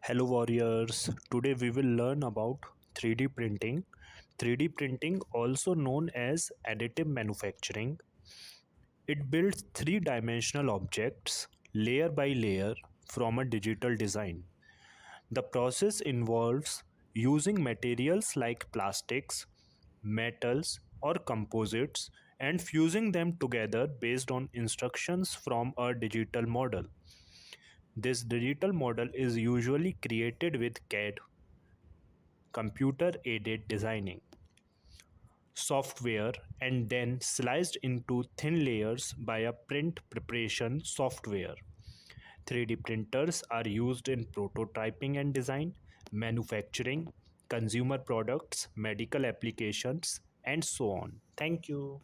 Hello warriors, today we will learn about 3D printing. 3D printing, also known as additive manufacturing, it builds three-dimensional objects layer by layer from a digital design. The process involves using materials like plastics, metals, or composites and fusing them together based on instructions from a digital model. This digital model is usually created with CAD, computer aided designing software, and then sliced into thin layers by a print preparation software. 3D printers are used in prototyping and design, manufacturing, consumer products, medical applications, and so on. Thank you.